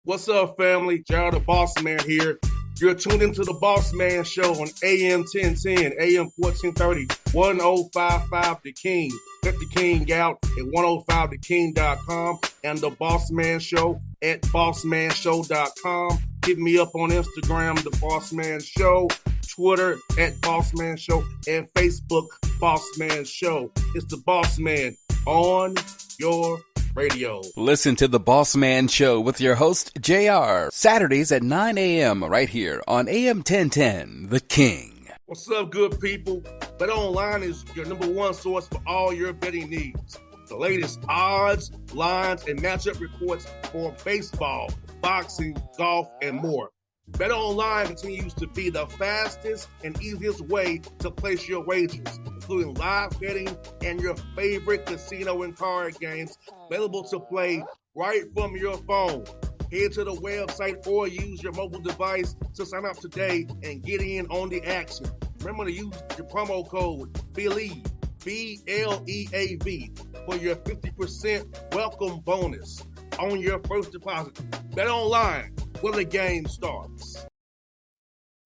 What's up, family? Gerald the Bossman here. You're tuned into the Bossman Show on AM 1010, AM 1430, 1055 The King. Let the King out at 105theking.com and the Bossman Show at bossmanshow.com. Hit me up on Instagram, the Bossman Show, Twitter at Bossman Show, and Facebook, Bossman Show. It's the Bossman on your radio. Listen to the Bossman Show with your host, JR, Saturdays at 9 a.m. right here on AM 1010, The King. What's up, good people? BetOnline is your number one source for all your betting needs. The latest odds, lines, and matchup reports for baseball, boxing, golf, and more. BetOnline continues to be the fastest and easiest way to place your wagers, including live betting and your favorite casino and card games available to play right from your phone. Head to the website or use your mobile device to sign up today and get in on the action. Remember to use your promo code BELIEVE, BLEAV, for your 50% welcome bonus on your first deposit. BetOnline, where the game starts.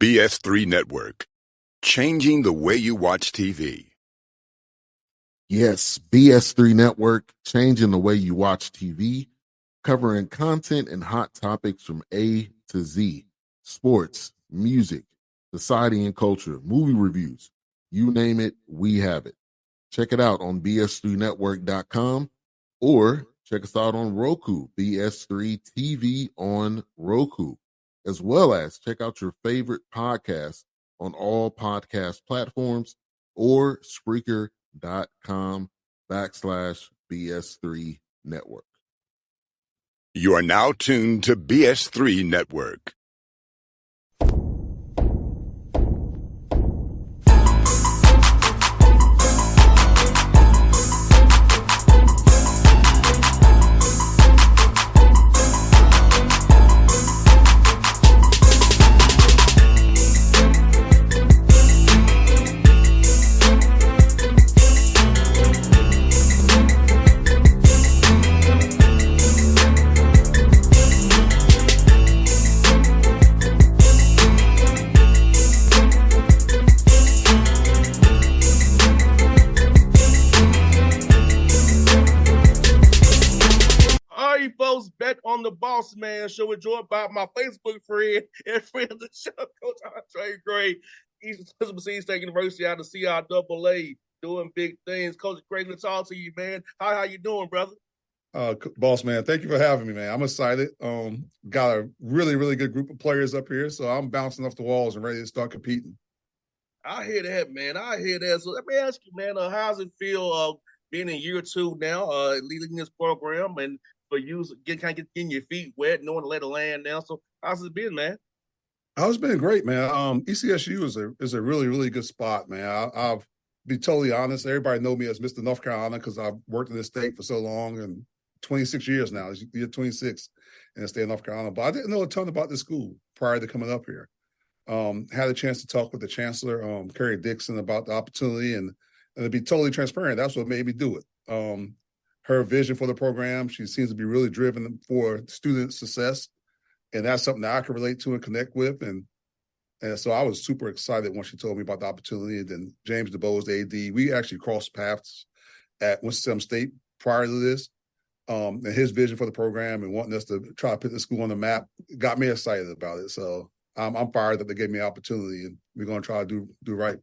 BS3 Network, changing the way you watch TV. Yes, BS3 Network, changing the way you watch TV, covering content and hot topics from A to Z, sports, music, society and culture, movie reviews, you name it, we have it. Check it out on bs3network.com or check us out on Roku, BS3 TV on Roku, as well as check out your favorite podcast on all podcast platforms or Spreaker.com/BS3 Network. You are now tuned to BS3 Network. On the Bossman Show, joined by my Facebook friend and friend of the show, Coach Andre Gray, Eastern Tennessee State University out of CIAA, doing big things. Coach, great to talk to you, man. How you doing, brother? Boss man, thank you for having me, man. I'm excited. Got a really, really good group of players up here, so I'm bouncing off the walls and ready to start competing. I hear that, man. I hear that. So let me ask you, man, how's it feel being in year two now, leading this program and for you getting your feet wet, knowing to let it land now? So how's it been, man? It's been great, man. ECSU is a really, really good spot, man. I'll be totally honest. Everybody know me as Mr. North Carolina because I've worked in this state for so long, and 26 years now. It's year 26 in the state of North Carolina. But I didn't know a ton about this school prior to coming up here. Had a chance to talk with the chancellor, Carrie Dixon, about the opportunity, and to be totally transparent, that's what made me do it. Her vision for the program, she seems to be really driven for student success, and that's something that I can relate to and connect with. And so I was super excited when she told me about the opportunity. And then James DeBose, the AD, we actually crossed paths at Winston-Salem State prior to this. And his vision for the program and wanting us to try to put the school on the map got me excited about it. So I'm fired that they gave me an opportunity, and we're going to try to do right.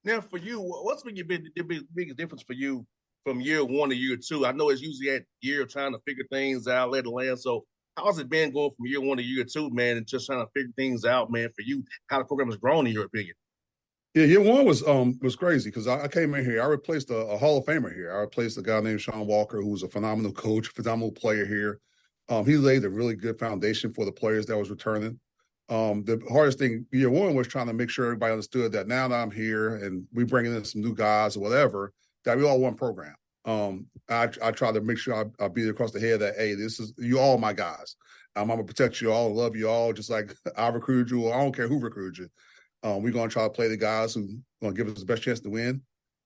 Now, for you, what's been the biggest difference for you from year one to year two? I know it's usually at year trying to figure things out, let it land. So how's it been going from year one to year two, man, and just trying to figure things out, man, for you, how the program has grown in your opinion? Yeah, year one was crazy because I came in here. I replaced a Hall of Famer here. I replaced a guy named Sean Walker, who was a phenomenal coach, phenomenal player here. He laid a really good foundation for the players that was returning. The hardest thing year one was trying to make sure everybody understood that now that I'm here and we bringing in some new guys or whatever, that we all one program. I try to make sure I beat across the head that, hey, this is you all my guys. I'm gonna protect you all, love you all, just like I recruited you. Or I don't care who recruited you. We're gonna try to play the guys who gonna give us the best chance to win.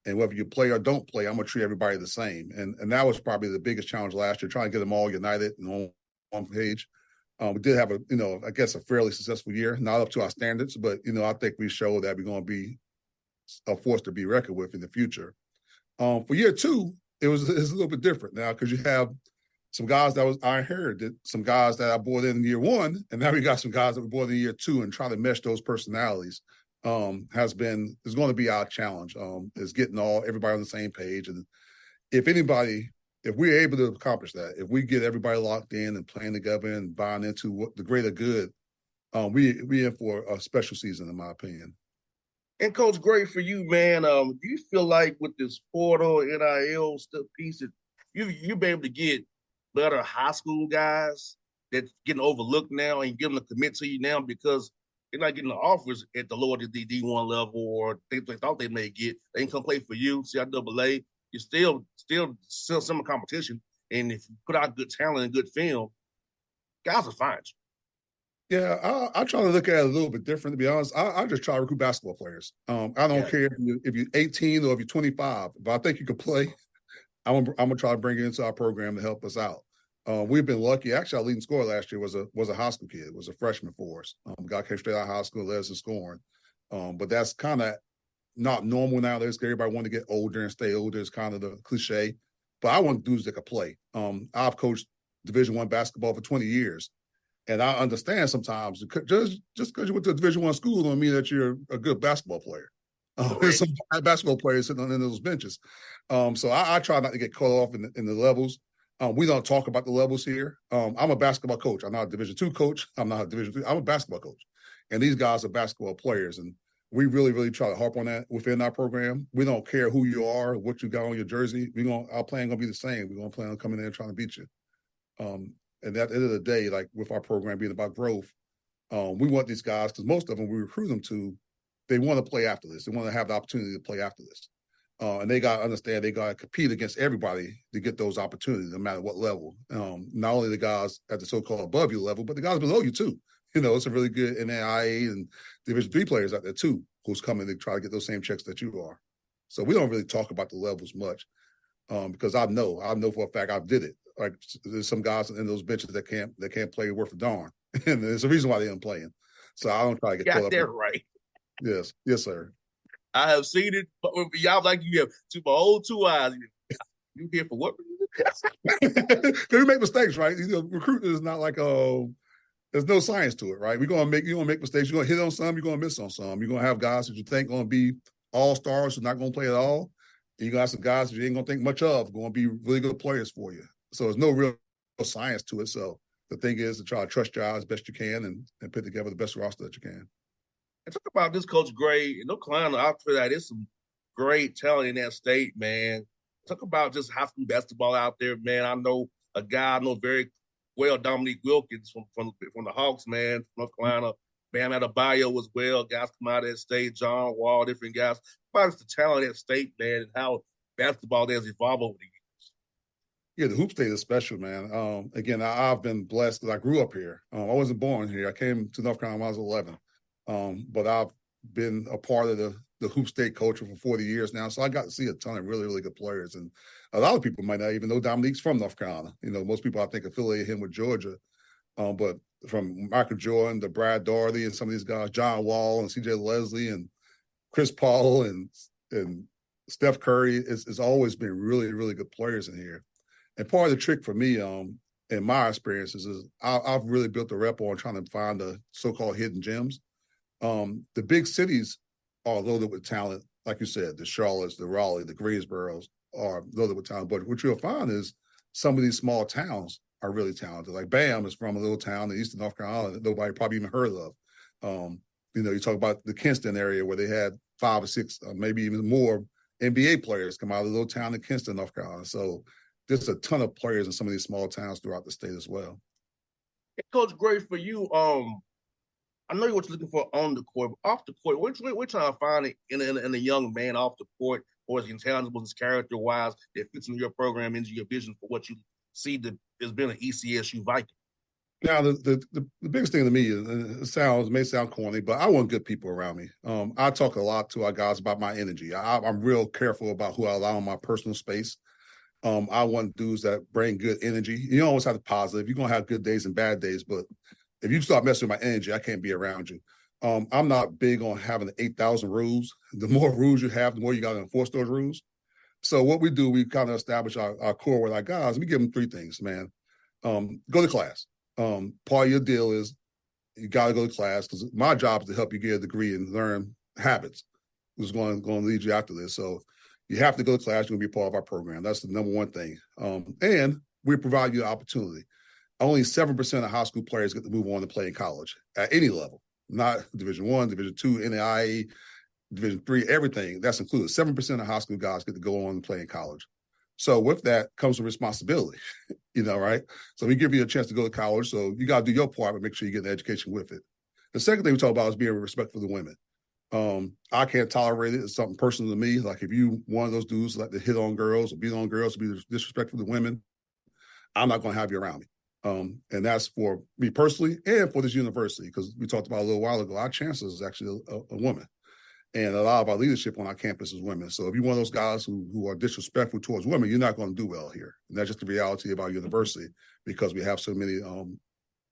And whether you play or don't play, I'm gonna treat everybody the same. And that was probably the biggest challenge last year, trying to get them all united and on one page. We did have I guess a fairly successful year, not up to our standards, but, I think we showed that we're going to be a force to be reckoned with in the future. For year 2, it's a little bit different now because you have some guys I inherited, some guys that I brought in year 1, and now we got some guys that we brought in year 2, and trying to mesh those personalities is going to be our challenge. Is getting everybody on the same page, and if we're able to accomplish that, if we get everybody locked in and playing together and buying into what the greater good, we in for a special season, in my opinion. And Coach, great for you, man. Do you feel like with this portal NIL stuff piece that you'll be able to get better high school guys that's getting overlooked now and give them to commit to you now because they're not getting the offers at the lower D1 level or they thought they may get. They can come play for you, CIAA. You're still some competition, and if you put out good talent and good film, guys will find you. Yeah, I try to look at it a little bit different, to be honest. I just try to recruit basketball players. I don't care if you're 18 or if you're 25. If I think you can play, I'm gonna try to bring you into our program to help us out. We've been lucky. Actually, our leading scorer last year was a high school kid. Was a freshman for us. Guy came straight out of high school, led us in scoring. But that's kind of not normal nowadays. Everybody want to get older and stay older. It's kind of the cliche. But I want dudes that can play. I've coached Division I basketball for 20 years. And I understand sometimes just because you went to a Division I school don't mean that you're a good basketball player. There's some bad basketball players sitting on those benches. So I try not to get caught off in the levels. We don't talk about the levels here. I'm a basketball coach. I'm not a Division II coach. I'm not a Division III. I'm a basketball coach. And these guys are basketball players. And we really, really try to harp on that within our program. We don't care who you are, what you got on your jersey. Our plan going to be the same. We're going to plan on coming in and trying to beat you. And at the end of the day, like with our program being about growth, we want these guys, because most of them we recruit them to, they want to play after this. They want to have the opportunity to play after this. And they got to understand they got to compete against everybody to get those opportunities, no matter what level. Not only the guys at the so-called above you level, but the guys below you too. It's a really good NAIA and Division III players out there too, who's coming to try to get those same checks that you are. So we don't really talk about the levels much because I know for a fact I did it. Like there's some guys in those benches that can't play worth a darn, and there's a reason why they aren't playing. So I don't try to get caught up. Got that right. Yes, sir. I have seen it, but y'all like you have my old 2 eyes. You here for what? We make mistakes, right? Recruiting is not like there's no science to it, right? You're gonna make mistakes. You're gonna hit on some. You're gonna miss on some. You're gonna have guys that you think gonna be all stars who's not gonna play at all. And you got some guys that you ain't gonna think much of going to be really good players for you. So there's no real science to it. So the thing is to try to trust your eyes as best you can and put together the best roster that you can. And talk about this Coach Gray. North Carolina, after that, there's some great talent in that state, man. Talk about just high school basketball out there, man. I know a guy I know very well, Dominique Wilkins from the Hawks, man, from North Carolina. Bam Adebayo as well. Guys come out of that state, John Wall, different guys. About the talent of that state, man, and how basketball has evolved over the years. Yeah, the hoop state is special, man. Again, I've been blessed because I grew up here. I wasn't born here. I came to North Carolina when I was 11. But I've been a part of the hoop state culture for 40 years now. So I got to see a ton of really, really good players. And a lot of people might not even know Dominique's from North Carolina. Most people, I think, affiliate him with Georgia. But from Michael Jordan to Brad Daugherty and some of these guys, John Wall and C.J. Leslie and Chris Paul and Steph Curry, it's always been really, really good players in here. And part of the trick for me, in my experiences, is I've really built a rep on trying to find the so-called hidden gems. The big cities are loaded with talent, like you said, the Charlottes, the Raleigh, the Greensboros are loaded with talent. But what you'll find is some of these small towns are really talented. Like Bam is from a little town in eastern North Carolina that nobody probably even heard of. You talk about the Kinston area where they had 5 or 6, maybe even more NBA players come out of the little town in Kinston, North Carolina. So there's a ton of players in some of these small towns throughout the state as well. Coach, great for you. I know what you're looking for on the court, but off the court, we're trying to find it in a young man off the court, or is intangible, his character-wise, that fits into your program, into your vision for what you see as being an ECSU Viking. Now, the biggest thing to me is, it may sound corny, but I want good people around me. I talk a lot to our guys about my energy. I'm real careful about who I allow in my personal space. I want dudes that bring good energy. You always have the positive. You're going to have good days and bad days, but if you start messing with my energy, I can't be around you. I'm not big on having 8,000 rules. The more rules you have, the more you got to enforce those rules. So what we do, we kind of establish our core with our guys. We give them 3 things, man. Go to class. Part of your deal is you got to go to class because my job is to help you get a degree and learn habits. Who's going to lead you after this. So you have to go to class. You're going to be part of our program. That's the number one thing. And we provide you an opportunity. Only 7% of high school players get to move on to play in college at any level, not Division I, Division II, NAIA, Division III, everything. That's included. 7% of high school guys get to go on and play in college. So with that comes a responsibility, right? So we give you a chance to go to college. So you got to do your part, but make sure you get an education with it. The second thing we talk about is being respectful of the women. I can't tolerate it. It's something personal to me. Like if you one of those dudes like to hit on girls or beat on girls or be disrespectful to women, I'm not going to have you around me. And that's for me personally and for this university, because we talked about a little while ago, our chancellor is actually a woman. And a lot of our leadership on our campus is women. So if you're one of those guys who are disrespectful towards women, you're not going to do well here. And that's just the reality of our university because we have so many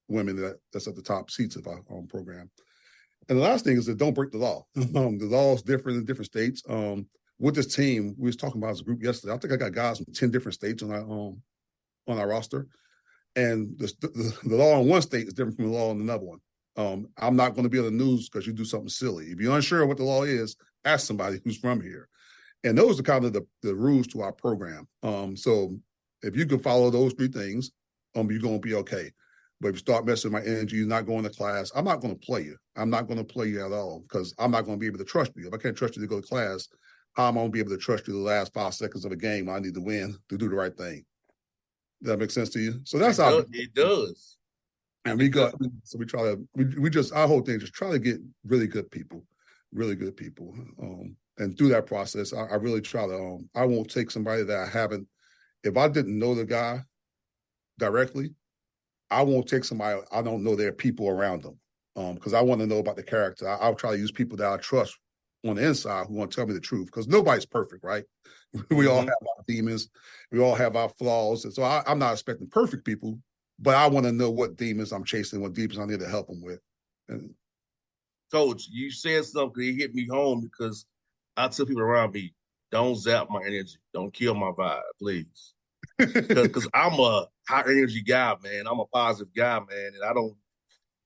women that's at the top seats of our program. And the last thing is that don't break the law. The law is different in different states. With this team, we was talking about as a group yesterday. I think I got guys from 10 different states on our roster. And the law in one state is different from the law in another one. I'm not going to be on the news because you do something silly. If you're unsure what the law is, ask somebody who's from here. And those are kind of the rules to our program. So if you can follow those 3 things, you're going to be okay. But if you start messing with my energy, you're not going to class, I'm not going to play you. I'm not going to play you at all because I'm not going to be able to trust you. If I can't trust you to go to class, how am I going to be able to trust you the last 5 seconds of a game I need to win to do the right thing? Does that make sense to you? So that's how it does. And we got, so we try to, we just, our whole thing, just try to get really good people. And through that process, I really try to, I won't take somebody that I haven't, if I didn't know the guy directly, I won't take somebody, I don't know their people around them. Because I want to know about the character. I'll try to use people that I trust on the inside who want to tell me the truth. Because nobody's perfect, right? We all have our demons. We all have our flaws. And so I'm not expecting perfect people, but I want to know what demons I'm chasing, what demons I need to help them with. And Coach, you said something that hit me home because I tell people around me, don't zap my energy. Don't kill my vibe, please. Because I'm a high energy guy, man. I'm a positive guy, man, and I don't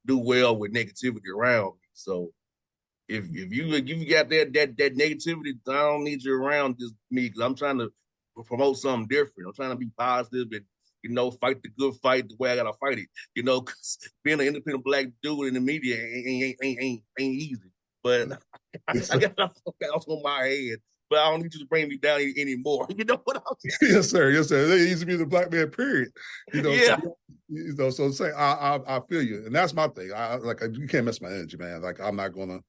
do well with negativity around me. So if you got that negativity, I don't need you around me because I'm trying to promote something different. I'm trying to be positive and fight the good fight the way I gotta fight it. Because being an independent Black dude in the media ain't easy. But I got off on my head. But I don't need you to bring me down anymore. You know what I'm saying? Yes, sir. Yes, sir. They used to be the Black man, period. Yeah. So say I feel you, and that's my thing. You can't mess my energy, man. Like I'm not gonna,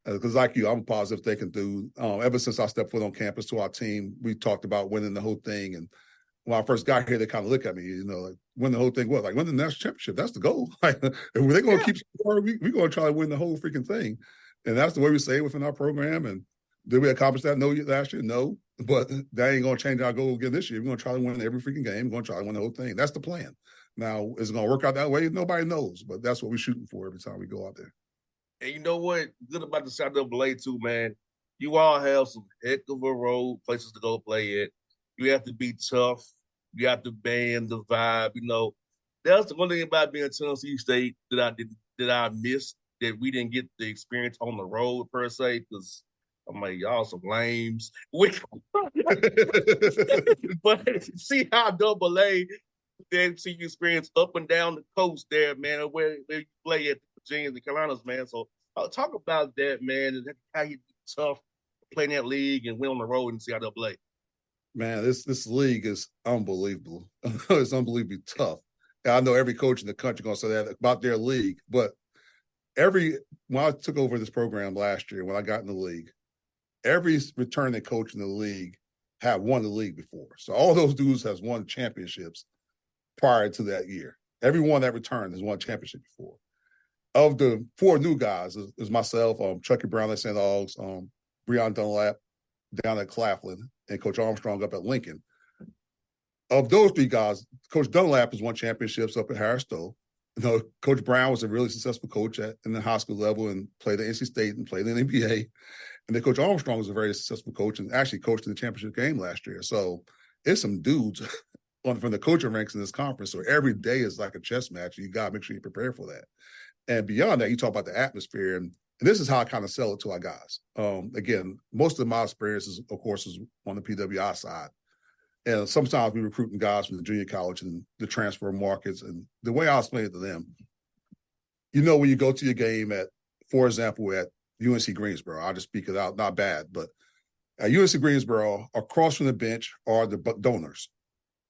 because like you, I'm a positive thinking dude. Ever since I stepped foot on campus to our team, we talked about winning the whole thing. And when I first got here, they kind of look at me, like win the whole thing. What? Like win the national championship? That's the goal. Like if they're gonna keep scoring, we're gonna try to win the whole freaking thing. And that's the way we say it within our program. And did we accomplish that? No, last year, no. But that ain't gonna change our goal again this year. We're gonna try to win every freaking game. We're gonna try to win the whole thing. That's the plan. Now, is it gonna work out that way? Nobody knows, but that's what we're shooting for every time we go out there. And you know what? Good about the NCAA too, man. You all have some heck of a road places to go play at. You have to be tough. You have to band the vibe. That's the one thing about being Tennessee State that I missed, that we didn't get the experience on the road per se, because I'm like, y'all some lames. But see how AA, they see you experience up and down the coast there, man, where you play at the Virginias and Carolinas, man. So I'll talk about that, man, and how you tough playing that league and win on the road and see how they'll play. Man, this league is unbelievable. It's unbelievably tough. And I know every coach in the country going to say that about their league, but when I took over this program last year, when I got in the league, every returning coach in the league had won the league before. So all those dudes has won championships prior to that year. Everyone that returned has won a championship before. Of the 4 new guys, is myself, Chucky Brown at St. Aug's, Breon Dunlap down at Claflin, and Coach Armstrong up at Lincoln. of those three guys, Coach Dunlap has won championships up at Harris Stowe. You know, Coach Brown was a really successful coach in the high school level and played at NC State and played in the NBA. And then Coach Armstrong was a very successful coach and actually coached in the championship game last year. So it's some dudes from the coaching ranks in this conference. So every day is like a chess match. And you got to make sure you prepare for that. And beyond that, you talk about the atmosphere. And this is how I kind of sell it to our guys. Again, most of my experiences, of course, is on the PWI side. And sometimes we recruiting guys from the junior college and the transfer markets. And the way I explain it to them, you know, when you go to your game at, for example, at UNC Greensboro, I'll just speak it out, not bad, but at UNC Greensboro, across from the bench are the donors.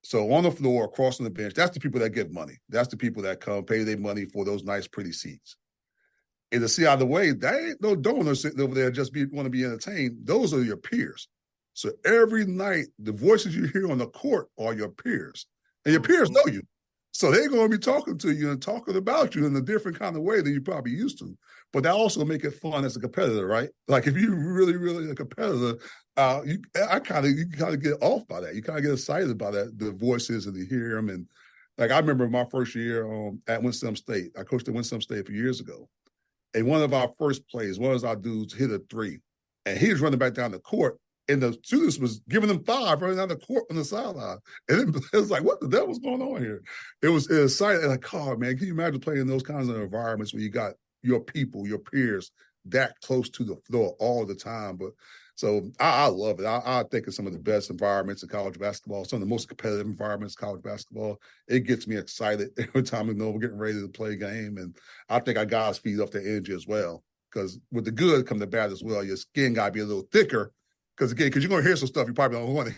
So on the floor, across from the bench, that's the people that give money. That's the people that come pay their money for those nice, pretty seats. And to see out of the way, there ain't no donors sitting over there just want to be entertained. Those are your peers. So every night, the voices you hear on the court are your peers. And your peers know you. So they're going to be talking to you and talking about you in a different kind of way than you probably used to. But that also make it fun as a competitor, right? Like if you're really, really a competitor, you kind of get off by that. You kind of get excited by that, the voices and you hear them. And like I remember my first year at Winston State. I coached at Winston State a few years ago. And one of our first plays, one of our dudes hit a three. And he was running back down the court. And the students was giving them five running down the court on the sideline. And it was like, what the devil's going on here? It was exciting. Like, oh, man, can you imagine playing in those kinds of environments where you got your people, your peers that close to the floor all the time? But so I love it. I think it's some of the best environments in college basketball, some of the most competitive environments in college basketball. It gets me excited every time we know we're getting ready to play a game. And I think our guys feed off the energy as well. Because with the good come the bad as well. Your skin got to be a little thicker. Because you're going to hear some stuff you probably don't want to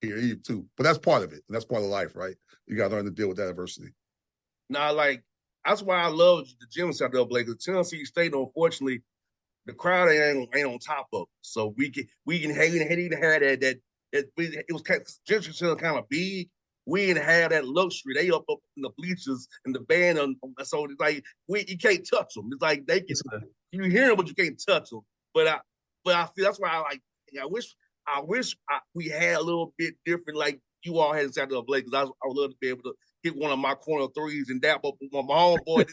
hear either, too. But that's part of it. And that's part of life, right? You got to learn to deal with that adversity. Now, like, that's why I love the gym South Double because Tennessee State, unfortunately, the crowd ain't on top of it. So we can have that it was kind of big. We didn't have that luxury. They up in the bleachers and the band. So it's like you can't touch them. It's like they can you hear them, but you can't touch them. But I feel that's why I wish we had a little bit different, like you all had in South Double because I would love to be able to hit one of my corner threes and dap up my homeboy.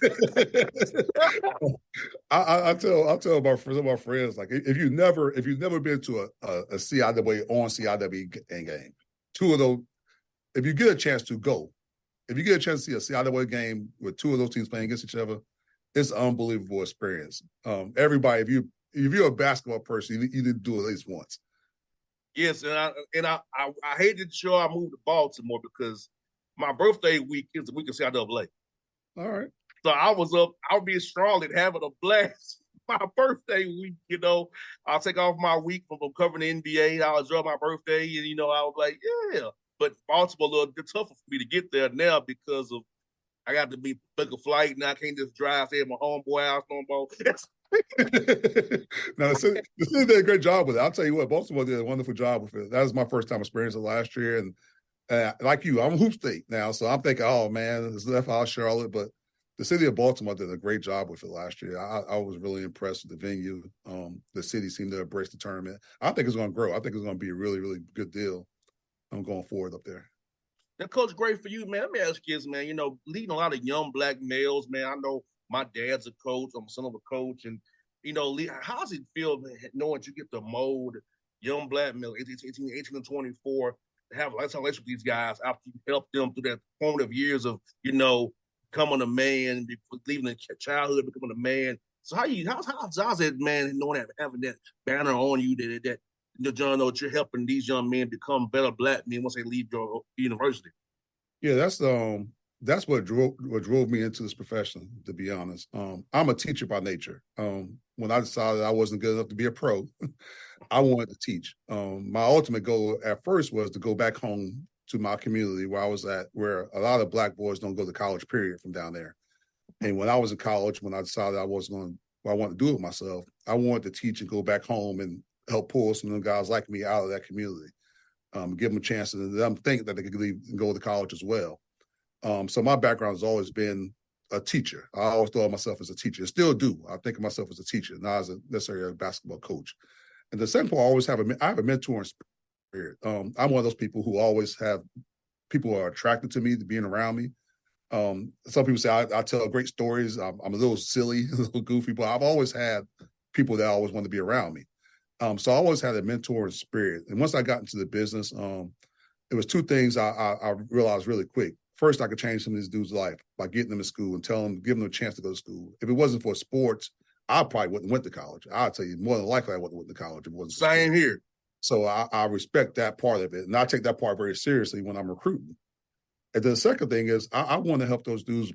I'll tell my friends, like if you've never been to a CIW on CIW game, two of those, if you get a chance to go, if you get a chance to see a CIW game with two of those teams playing against each other, it's an unbelievable experience. Everybody, if you're a basketball person, you need to do it at least once. Yes, and I hated the show I moved to Baltimore because my birthday week is the week of CIAA. All right. So I would be in Charlotte having a blast. My birthday week, I'll take off my week from covering the NBA. I'll enjoy my birthday, and I was like, yeah. But Baltimore a little bit tougher for me to get there now because of I got to book a flight, and I can't just drive stay at my homeboy house no more. Now, the city did a great job with it. I'll tell you what, Baltimore did a wonderful job with it. That was my first time experience it last year. And like you, I'm Hoop State now, so I'm thinking, oh, man, it's left out Charlotte. But the city of Baltimore did a great job with it last year. I was really impressed with the venue. The city seemed to embrace the tournament. I think it's going to grow. I think it's going to be a really, really good deal. I'm going forward up there. Now, Coach, great for you, man. Let me ask you this, man. Leading a lot of young black males, man. I know my dad's a coach. I'm a son of a coach. And, how does it feel, man, knowing you get to mold young black males, 18 and 24, to have a lifetime relationship with these guys after you help them through that formative years of, becoming a man, leaving the childhood, becoming a man. So how's it, man, knowing that, having that banner on you that John, that you're helping these young men become better black men once they leave your university? Yeah, that's what drove me into this profession, to be honest. I'm a teacher by nature. When I decided I wasn't good enough to be a pro, I wanted to teach. My ultimate goal at first was to go back home to my community where I was at, where a lot of black boys don't go to college, period, from down there. And when I was in college, when I decided I wanted to do it myself, I wanted to teach and go back home and help pull some of them guys like me out of that community, give them a chance to let them think that they could leave and go to college as well. So my background has always been a teacher. I always thought of myself as a teacher. I still do. I think of myself as a teacher, not as necessarily a basketball coach. And the second part, I have a mentor in spirit. I'm one of those people who always have People are attracted to me, to being around me. Some people say I tell great stories. I'm a little silly, a little goofy, but I've always had people that always want to be around me. So I always had a mentor spirit. And once I got into the business, it was two things I realized really quick. First, I could change some of these dudes' life by getting them to school and giving them a chance to go to school. If it wasn't for sports, I probably wouldn't have went to college. I'll tell you, more than likely, I wouldn't have went to college if it wasn't for Same sports. here. So I respect that part of it. And I take that part very seriously when I'm recruiting. And then the second thing is I want to help those dudes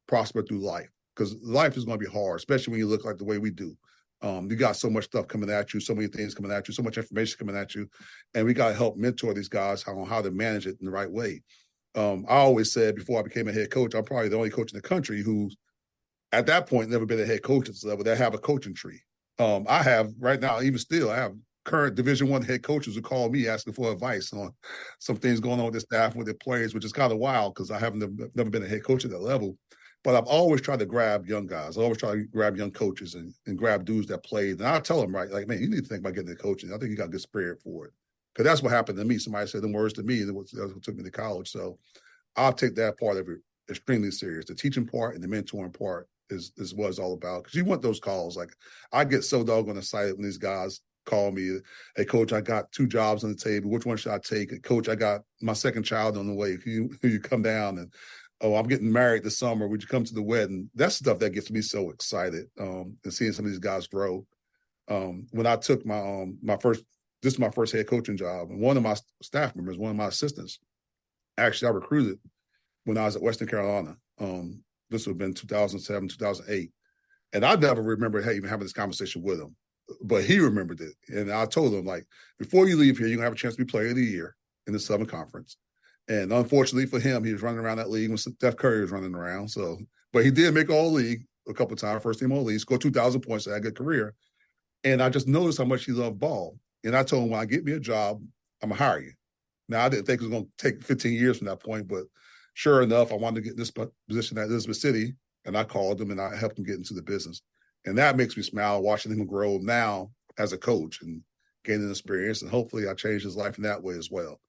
prosper through life, because life is going to be hard, especially when you look like the way we do. You got so much stuff coming at you, so many things coming at you, so much information coming at you. And we got to help mentor these guys on how to manage it in the right way. I always said before I became a head coach, I'm probably the only coach in the country who's at that point never been a head coach at this level that have a coaching tree. I have right now, even still, I have current Division I head coaches who call me asking for advice on some things going on with the staff, with their players, which is kind of wild because I haven't never been a head coach at that level. But I've always tried to grab young guys. I always try to grab young coaches and grab dudes that played. And I tell them, right, like, man, you need to think about getting into coaching. I think you got a good spirit for it. Because that's what happened to me. Somebody said them words to me, and that's what took me to college. So I'll take that part of it extremely serious. The teaching part and the mentoring part is what it's all about. Because you want those calls. Like, I get so doggone excited when these guys call me, hey, coach, I got 2 jobs on the table. Which one should I take? And, coach, I got my second child on the way. If you come down, and oh, I'm getting married this summer. Would you come to the wedding? That's stuff that gets me so excited. And seeing some of these guys grow. When I took this is my first head coaching job, and one of my staff members, one of my assistants, actually I recruited when I was at Western Carolina. This would have been 2007, 2008. And I never remember even having this conversation with him, but he remembered it. And I told him, like, before you leave here, you're going to have a chance to be player of the year in the Southern Conference. And unfortunately for him, he was running around that league when Steph Curry was running around. So, but he did make all league a couple of times, first team all league, scored 2,000 points, had a good career. And I just noticed how much he loved ball. And I told him, when I get me a job, I'm going to hire you. Now, I didn't think it was going to take 15 years from that point, but sure enough, I wanted to get in this position at Elizabeth City, and I called him and I helped him get into the business. And that makes me smile, watching him grow now as a coach and gaining experience. And hopefully I changed his life in that way as well.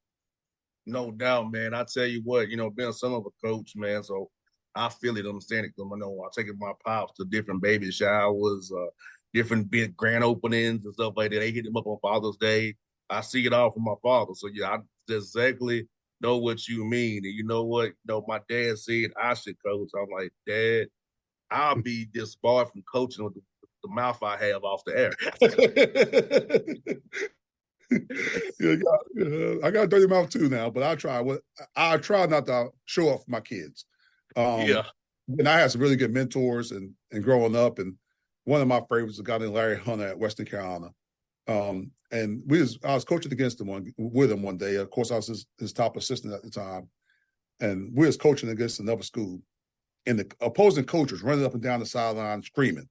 No doubt, man. I tell you what, being son of a coach, man, so I feel it, understand it. Because I know I take my pops to different baby showers, different big grand openings and stuff like that. They hit him up on Father's Day. I see it all from my father. So, yeah, I exactly know what you mean. And you know what? My dad said I should coach. I'm like, Dad, I'll be disbarred from coaching with the mouth I have off the air. I got a dirty mouth too now, but I try not to show off my kids. And I had some really good mentors and growing up, and one of my favorites was a guy named Larry Hunter at Western Carolina. And I was coaching against him with him one day. Of course, I was his top assistant at the time, and we was coaching against another school, and the opposing coach was running up and down the sideline screaming,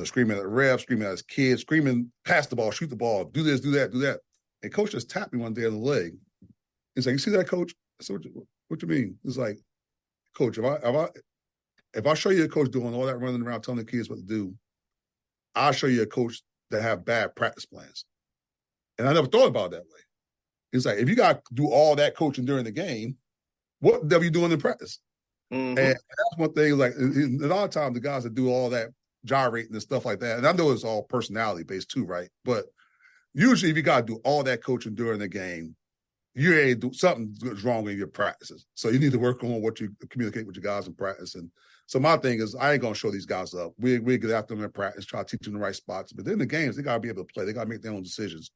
screaming at the ref, screaming at his kids, screaming, pass the ball, shoot the ball, do this, do that, do that. And coach just tapped me one day on the leg. He's like, "You see that, coach?" I said, "What you mean?" He's like, "Coach, if I show you a coach doing all that running around telling the kids what to do, I'll show you a coach that have bad practice plans." And I never thought about it that way. He's like, if you got to do all that coaching during the game, what are you doing in practice? Mm-hmm. And that's one thing, like, a lot of times the guys that do all that gyrating and stuff like that, and I know it's all personality based too, right? But usually if you got to do all that coaching during the game, you ain't do something's wrong in your practices. So you need to work on what you communicate with your guys in practice. And so my thing is, I ain't going to show these guys up. We get after them in practice, try to teach them the right spots. But then the games, they got to be able to play. They got to make their own decisions.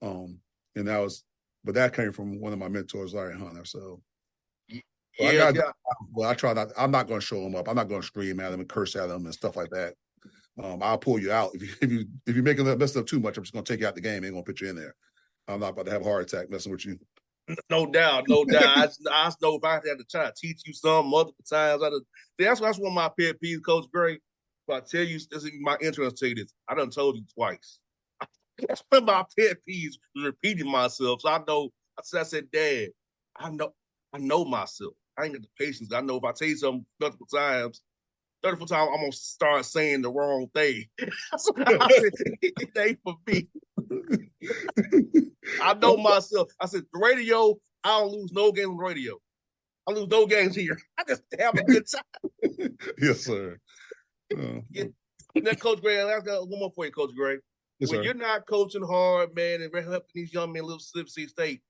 And that came from one of my mentors, Larry Hunter. So I try not. I'm not going to show them up. I'm not going to scream at them and curse at them and stuff like that. I'll pull you out if you're making that mess up too much. I'm just going to take you out the game. I ain't going to put you in there. I'm not about to have a heart attack messing with you. No doubt. I just know if I had to try to teach you some multiple times, that's one of my pet peeves, Coach Gray. If I tell you, this is my intro to you this. I done told you twice. That's one of my pet peeves, repeating myself. So I said, Dad, I know myself. I ain't got the patience. I know if I tell you something multiple times, 34 times, I'm going to start saying the wrong thing. So I said, it ain't for me. I know myself. I said, the radio, I don't lose no game on the radio. I lose no games here. I just have a good time. Yes, sir. Yeah. Now, Coach Gray, I've got one more for you, Coach Gray. Yes, When sir. you're not coaching hard, man, and helping these young men live Slip C State,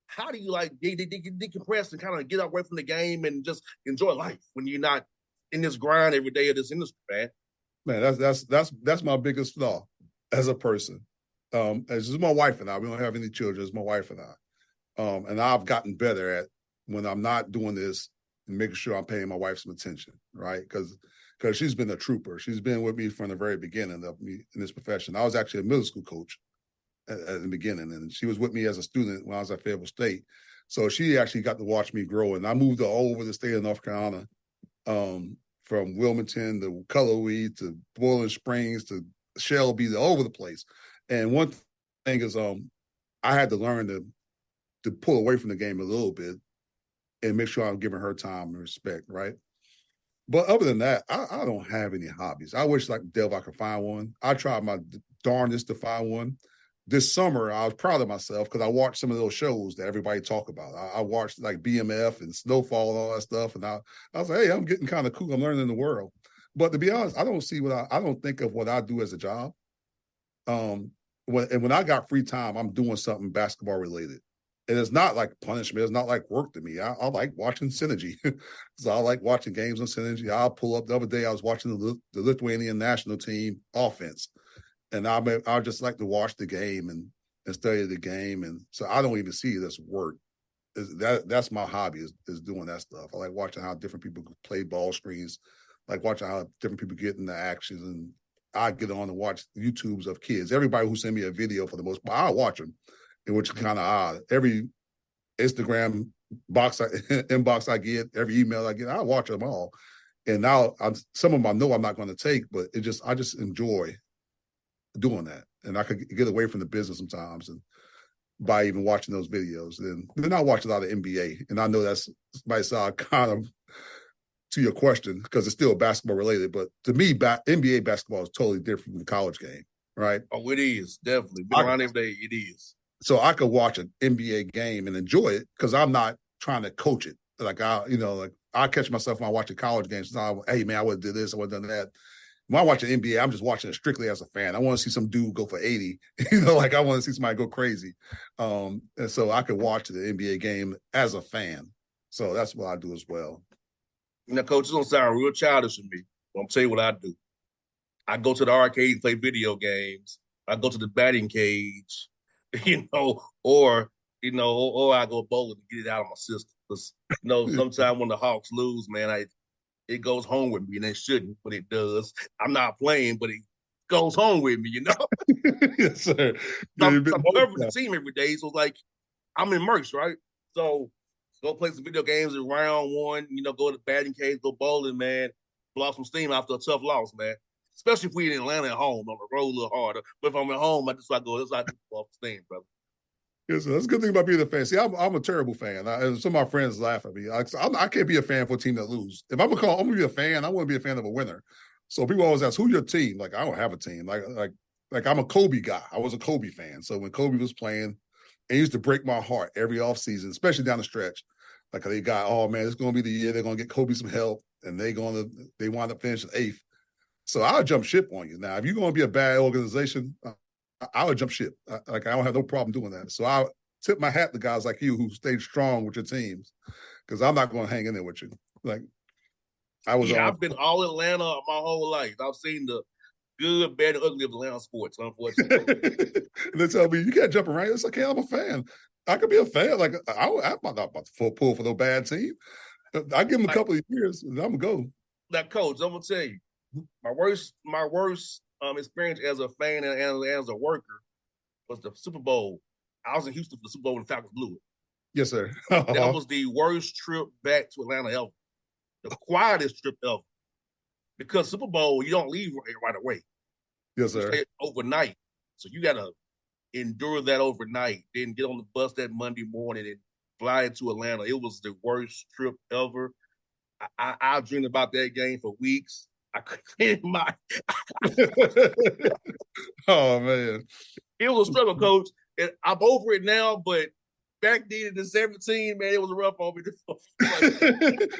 how do you like decompress and kind of get away from the game and just enjoy life when you're not in this grind every day of this industry, man? Man, that's my biggest flaw as a person. This is my wife and I. We don't have any children. It's my wife and I. And I've gotten better at when I'm not doing this and making sure I'm paying my wife some attention, right? Because she's been a trooper. She's been with me from the very beginning of me in this profession. I was actually a middle school coach at the beginning, and she was with me as a student when I was at Fayetteville State. So she actually got to watch me grow, and I moved her all over the state of North Carolina, from Wilmington to Cullowhee to Boiling Springs to Shelby, to all over the place. And one thing is, I had to learn to pull away from the game a little bit and make sure I'm giving her time and respect, right? But other than that, I don't have any hobbies. I wish, like Dev, I could find one. I tried my darndest to find one. This summer, I was proud of myself because I watched some of those shows that everybody talk about. I watched like BMF and Snowfall and all that stuff. And I was like, hey, I'm getting kind of cool. I'm learning the world. But to be honest, I don't think of what I do as a job. When I got free time, I'm doing something basketball related. And it's not like punishment. It's not like work to me. I like watching Synergy. So I like watching games on Synergy. I'll pull up. The other day, I was watching the Lithuanian national team offense. And I just like to watch the game and study the game. And so I don't even see it as work. That's my hobby is doing that stuff. I like watching how different people play ball screens, like watching how different people get into actions. And I get on and watch YouTubes of kids. Everybody who send me a video, for the most part, I watch them, which is kind of odd. Every Instagram inbox I get, every email I get, I watch them all. And now some of them I know I'm not going to take, but I just enjoy doing that. And I could get away from the business sometimes and by even watching those videos. And then I watch a lot of NBA. And I know that's might sound kind of to your question because it's still basketball related. But to me, NBA basketball is totally different from the college game, right? Oh, it is. Definitely. Been around every day. It is. So I could watch an NBA game and enjoy it because I'm not trying to coach it. Like I catch myself when I watch a college game. Hey man, I would have did this, I would have done that. When I watch an NBA, I'm just watching it strictly as a fan. I want to see some dude go for 80. Like I want to see somebody go crazy. And so I could watch the NBA game as a fan. So that's what I do as well. Now, Coach, it's going to sound real childish to me. But I'm tell you what I do. I go to the arcade and play video games. I go to the batting cage, or I go bowling to get it out of my system. Because, sometimes when the Hawks lose, man, it goes home with me, and it shouldn't, but it does. I'm not playing, but it goes home with me, Yes, sir. I'm covering the team every day, so it's like I'm immersed, right? So go play some video games in round one, go to the batting cage, go bowling, man, blow some steam after a tough loss, man. Especially if we're in Atlanta at home, I'm gonna roll a little harder. But if I'm at home, I just like go, it's like blow steam, brother. Yes, that's a good thing about being a fan. See, I'm a terrible fan. Some of my friends laugh at me. I can't be a fan for a team that lose. If I'm gonna be a fan, I want to be a fan of a winner. So people always ask, "Who's your team?" Like I don't have a team. Like I'm a Kobe guy. I was a Kobe fan. So when Kobe was playing, it used to break my heart every offseason, especially down the stretch. Like they got, oh man, it's gonna be the year they're gonna get Kobe some help, and they wind up finishing 8th. So I'll jump ship on you. Now, if you're gonna be a bad organization, I would jump ship. I don't have no problem doing that. So I tip my hat to guys like you who stayed strong with your teams, because I'm not going to hang in there with you. Like I've been all Atlanta my whole life. I've seen the good, bad, and ugly of Atlanta sports, unfortunately. And they tell me you can't jump around. It's okay. I'm a fan. I could be a fan. Like I'm not about to pull for no bad team. I give them a couple of years, and I'm gonna go. Now, Coach, I'm gonna tell you, my worst experience as a fan and as a worker was the Super Bowl. I was in Houston for the Super Bowl when the Falcons blew it. Yes, sir. That was the worst trip back to Atlanta ever. The quietest trip ever. Because Super Bowl, you don't leave right away. Yes, sir. You stay overnight. So you got to endure that overnight, then get on the bus that Monday morning and fly into Atlanta. It was the worst trip ever. I dreamed about that game for weeks. I couldn't my. Oh man, it was a struggle, Coach. And I'm over it now, but backdated to 17, man. It was rough on me.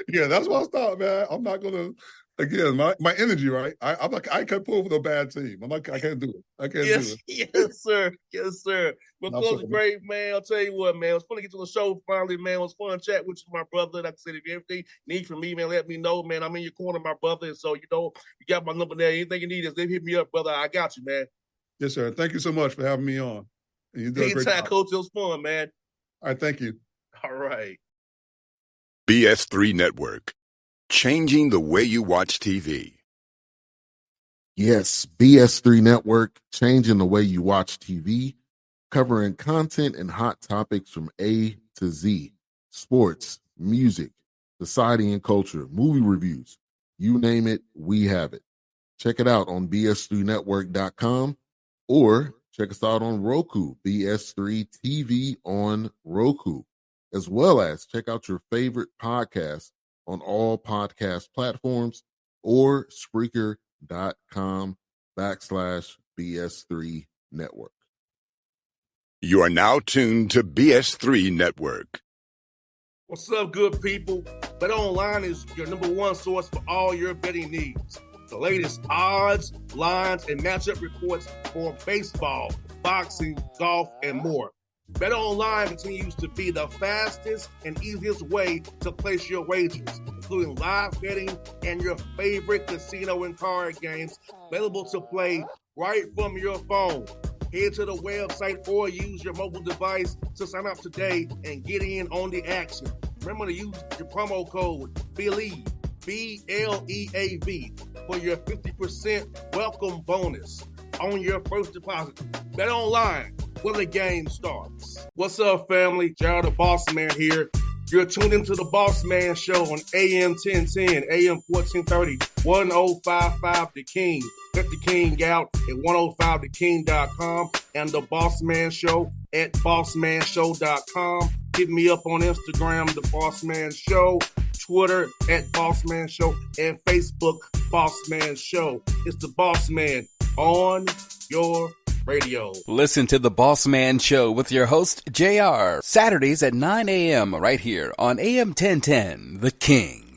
Yeah, that's why I stopped, man. I'm not gonna. Again, my energy, right? I can't pull for a bad team. I can't do it. I can't do it. Yes, sir. Yes, sir. But Coach Great, man, I'll tell you what, man. It was fun to get to the show finally, man. It was fun to chat with you, my brother. Like I said, if you have anything you need from me, man, let me know, man. I'm in your corner, my brother. And so, you got my number there. Anything you need is hit me up, brother. I got you, man. Yes, sir. Thank you so much for having me on. You did a great job. Coach. It was fun, man. All right, thank you. All right. BS3 Network. Changing the way you watch TV. Yes, BS3 Network, changing the way you watch TV, covering content and hot topics from A to Z. Sports, music, society and culture, movie reviews. You name it, we have it. Check it out on bs3network.com or check us out on Roku, BS3 TV on Roku, as well as check out your favorite podcast on all podcast platforms or Spreaker.com/BS3 Network. You are now tuned to BS3 Network. What's up, good people? Bet Online is your number one source for all your betting needs. The latest odds, lines, and matchup reports for baseball, boxing, golf, and more. Bet Online continues to be the fastest and easiest way to place your wagers, including live betting and your favorite casino and card games available to play right from your phone. Head to the website or use your mobile device to sign up today and get in on the action. Remember to use your promo code BELIEVE, BLEAV, for your 50% welcome bonus on your first deposit. Bet Online, where the game starts. What's up, family? Jared the Bossman here. You're tuned into the Bossman Show on AM 1010, AM 1430, 1055 The King. Check The King out at 105theking.com and the Bossman Show at bossmanshow.com. Hit me up on Instagram, The Bossman Show, Twitter at Bossman Show, and Facebook, Bossman Show. It's the Bossman on your radio. Listen to the Bossman Show with your host, JR, Saturdays at 9 a.m. right here on AM 1010, The King.